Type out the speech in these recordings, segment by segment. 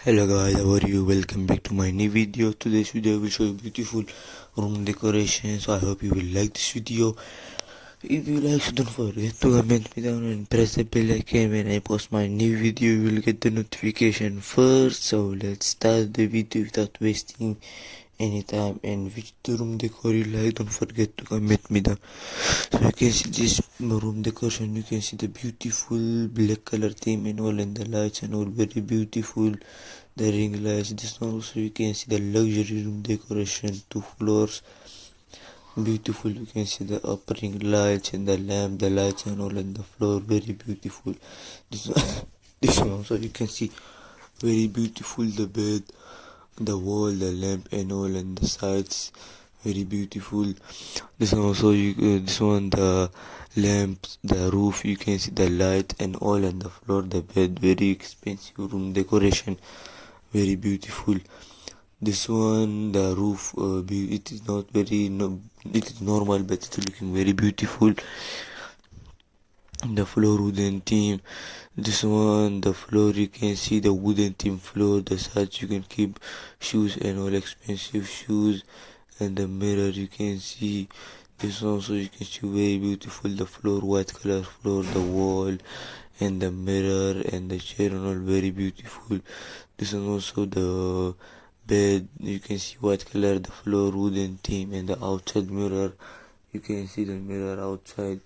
Hello guys, how are you? Welcome back to my new video. Today's video I will show you beautiful room decorations. I hope you will like this video. If you like, so don't forget to comment me down and press the bell icon. When I post my new video, you will get the notification first. So let's start the video without wasting any time. And which room decor you like, don't forget to comment me down. So you can see this room decoration. You can see the beautiful black color theme and all, and the lights and all very beautiful. The ring lights. This one also you can see the luxury room decoration, 2 floors. Beautiful. You can see the upper ring lights and the lamp, the lights and all, and the floor very beautiful. This one, this one also you can see very beautiful. The bed, the wall, the lamp and all, and the sides very beautiful. This one also this one the lamps, the roof, you can see the light and all, and the floor, the bed, very expensive room decoration, very beautiful. This one the roof, it is not very it is normal, but it's looking very beautiful. The floor wooden theme. This one the floor you can see the wooden theme floor. The sides you can keep shoes and all, expensive shoes. And the mirror you can see. This one also you can see very beautiful. The floor, white color floor, the wall and the mirror and the chair and all very beautiful. This one also the bed, you can see white color, the floor wooden theme, and the outside mirror, you can see the mirror outside,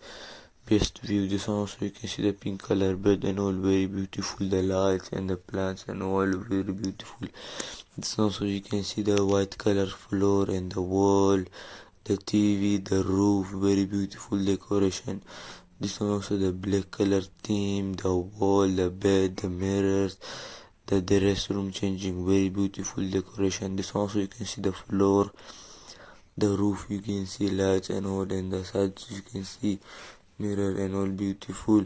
best view. This one also you can see the pink color bed and all very beautiful. The lights and the plants and all very beautiful. This one also you can see the white color floor and the wall, the TV, the roof, very beautiful decoration. This one also the black color theme, the wall, the bed, the mirrors, the restroom changing, very beautiful decoration. This one also you can see the floor, the roof, you can see lights and all, and the sides you can see mirror and all beautiful.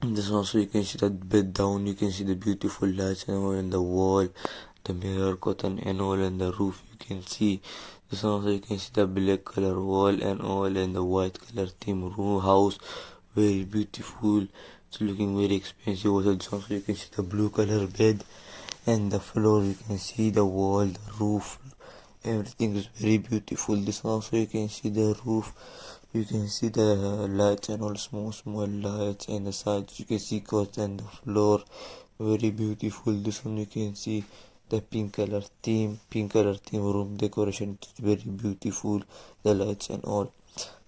This one also you can see that bed down, you can see the beautiful lights and all, and the wall, the mirror curtain and all, and the roof you can see. This one also you can see the black color wall and all, and the white color theme room house, very beautiful. It's looking very expensive. Also this one also you can see the blue color bed and the floor, you can see the wall, the roof, everything is very beautiful. This one also you can see the roof, you can see the lights and all, small lights, and the sides you can see curtains and the floor, very beautiful. This one you can see the pink color theme room decoration, it's very beautiful, the lights and all.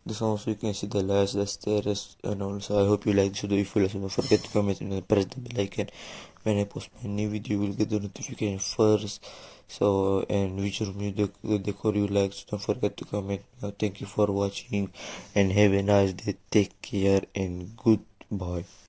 This one also you can see the lights, the stairs and all. So I hope you like this video. If you like, so don't forget to comment and press the bell icon. When I post my new video, you will get the notification first. So, and which room decor you like, so don't forget to comment. Now thank you for watching and have a nice day. Take care and goodbye.